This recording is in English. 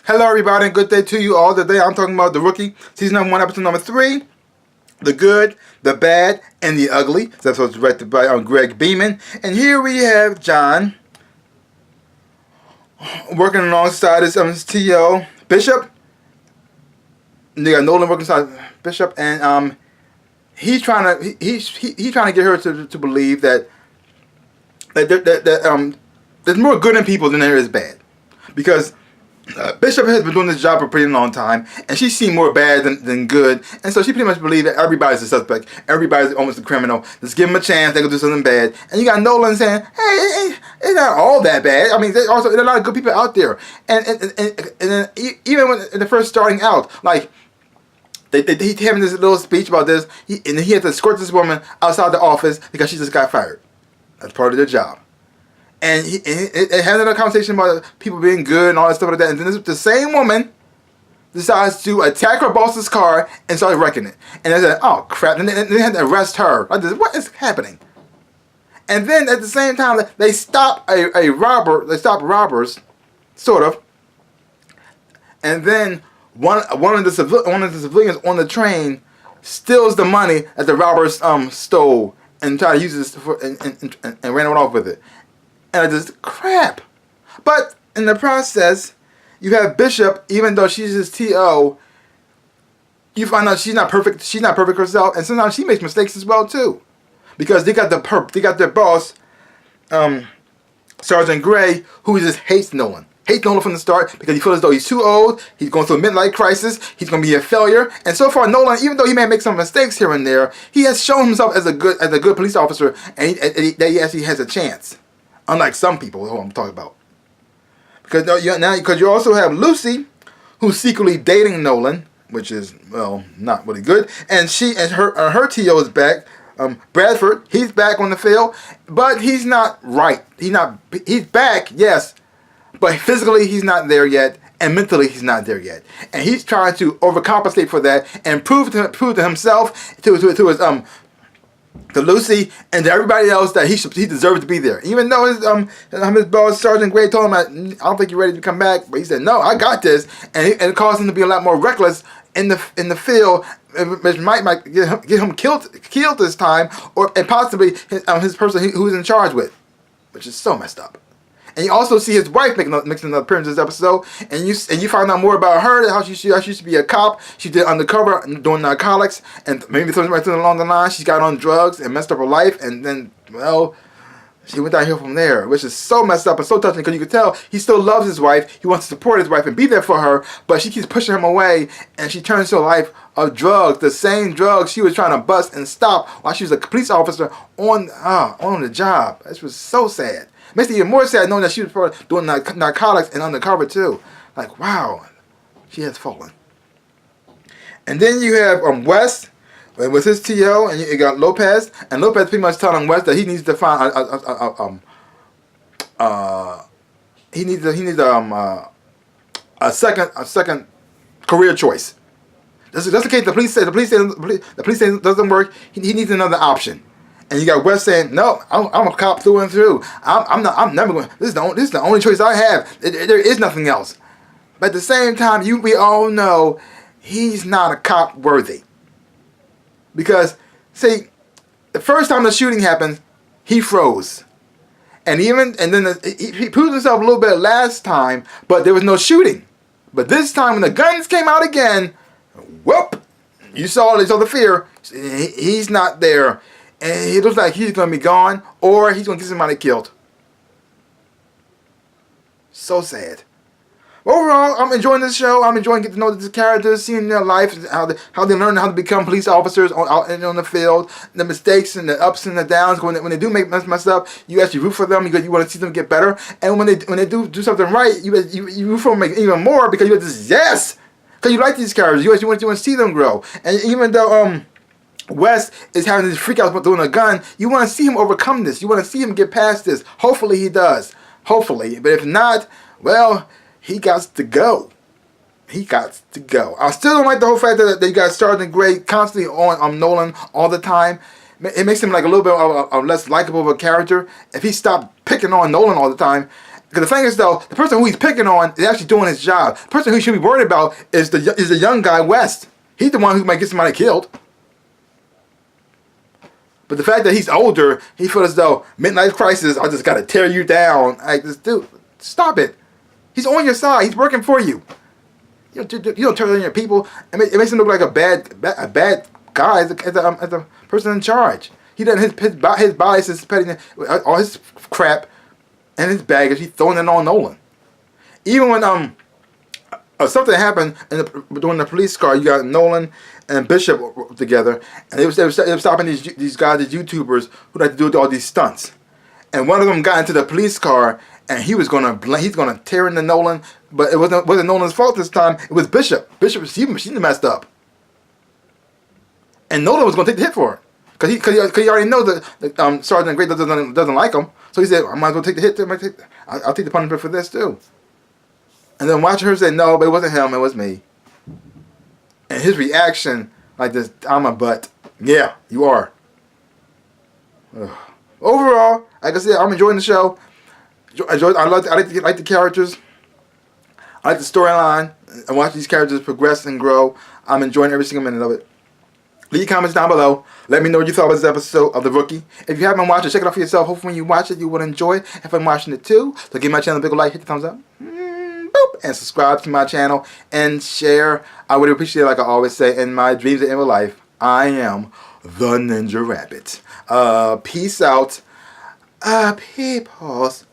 Hello everybody and good day to you all. Today I'm talking about The Rookie, season number 1, episode number 3, The Good, The Bad, and The Ugly. This episode was directed by Greg Beeman. And here we have John working alongside his T.O. Bishop. And they got Nolan working alongside Bishop, and he's trying to get her to believe that there's more good in people than there is bad, because Bishop has been doing this job for a pretty long time, and she's seen more bad than good, and so she pretty much believes that everybody's a suspect, everybody's almost a criminal. Just give them a chance, they can do something bad. And you got Nolan saying, "Hey, it's not all that bad. I mean, there are a lot of good people out there." And then even when they're first starting out, like he's having this little speech about this, and he had to escort this woman outside the office because she just got fired. That's part of their job. And he had another conversation about people being good and all that stuff like that. And then the same woman decides to attack her boss's car and start wrecking it. And they said, "Oh crap!" And they had to arrest her. Like this, what is happening? And then at the same time, they stop a robber. They stop robbers, sort of. And then one of the civilians on the train steals the money that the robbers stole and tried to use this and ran off with it. And it's just crap. But in the process, you have Bishop, even though she's his T.O., you find out she's not perfect. She's not perfect herself, and sometimes she makes mistakes as well too, because they got their boss, Sergeant Gray, who just hates Nolan. Hates Nolan from the start because he feels as though he's too old. He's going through a midlife crisis. He's going to be a failure. And so far, Nolan, even though he may make some mistakes here and there, he has shown himself as a good police officer, and he actually has a chance. Unlike some people who I'm talking about. Because you also have Lucy, who's secretly dating Nolan, which is, well, not really good. And her T.O. is back. Bradford, he's back on the field, but he's not right. He's back, yes, but physically he's not there yet, and mentally he's not there yet. And he's trying to overcompensate for that and prove to himself, to Lucy and to everybody else that he deserves to be there. Even though his boss, Sergeant Gray, told him, "I don't think you're ready to come back," but he said, "No, I got this," and it caused him to be a lot more reckless in the field, which might get him killed this time, and possibly his person who's in charge with, which is so messed up. And you also see his wife making an appearance in this episode, and you find out more about her, how she used to be a cop. She did undercover doing narcotics, and maybe something along the line. She got on drugs and messed up her life, and then, well, she went downhill from there, which is so messed up and so touching, because you can tell he still loves his wife. He wants to support his wife and be there for her, but she keeps pushing him away, and she turns to a life of drugs, the same drugs she was trying to bust and stop while she was a police officer on the job. This was so sad. Makes it even more sad knowing that she was doing narcotics and undercover too. Like, wow, she has fallen. And then you have West with his T.O., and you got Lopez, and Lopez pretty much telling West that he needs to find a second career choice. Just in case the police say it doesn't work, he needs another option. And you got West saying, "No, I'm a cop through and through. I'm never going. This is the only choice I have. There is nothing else." But at the same time, we all know he's not a cop worthy. Because, see, the first time the shooting happened, he froze, and then he proved himself a little bit last time, but there was no shooting. But this time, when the guns came out again, whoop! You saw the fear. He's not there. And it looks like he's going to be gone, or he's going to get somebody killed. So sad. Overall, I'm enjoying this show. I'm enjoying getting to know these characters, seeing their life, how they learn how to become police officers out on the field, the mistakes and the ups and the downs. When they do mess up, you actually root for them because you want to see them get better. And when they do something right, you root for them even more, because you just, yes, because you like these characters. You want to see them grow. And even though West is having this freak out doing a gun, you want to see him overcome this. You want to see him get past this. Hopefully he does. Hopefully. But if not, well, he got to go. He got to go. I still don't like the whole fact that you got Sergeant Gray constantly on Nolan all the time. It makes him like a little bit of a less likable of a character. If he stopped picking on Nolan all the time, Because the thing is, though, the person who he's picking on is actually doing his job. The person who he should be worried about is the young guy, West. He's the one who might get somebody killed. But the fact that he's older, he feels as though midlife crisis, I just got to tear you down. Like, this dude, stop it. He's on your side. He's working for you. You don't turn on your people. It makes him look like a bad guy as a person in charge. He doesn't his bias is petting all his crap and his baggage. He's throwing it on Nolan. Even when something happened during the police car, you got Nolan and Bishop together, and they were stopping these guys, these YouTubers who like to do all these stunts. And one of them got into the police car, and he's gonna tear into Nolan, but it wasn't Nolan's fault this time. It was Bishop. Bishop, she messed up, and Nolan was gonna take the hit for it because he already knows that Sergeant Gray doesn't like him. So he said, I might as well take the hit. I'll take the punishment for this too. And then watching her say, no, but it wasn't him, it was me. And his reaction, like this, I'm a butt. Yeah, you are. Ugh. Overall, like I said, I'm enjoying the show. I like the characters. I like the storyline. I watch these characters progress and grow. I'm enjoying every single minute of it. Leave comments down below. Let me know what you thought about this episode of The Rookie. If you haven't watched it, check it out for yourself. Hopefully when you watch it, you will enjoy it. If I'm watching it too, so give my channel a big like, hit the thumbs up. And subscribe to my channel and share. I would appreciate it, like I always say, in my dreams and in real life. I am the Ninja Rabbit. Peace out. Peoples.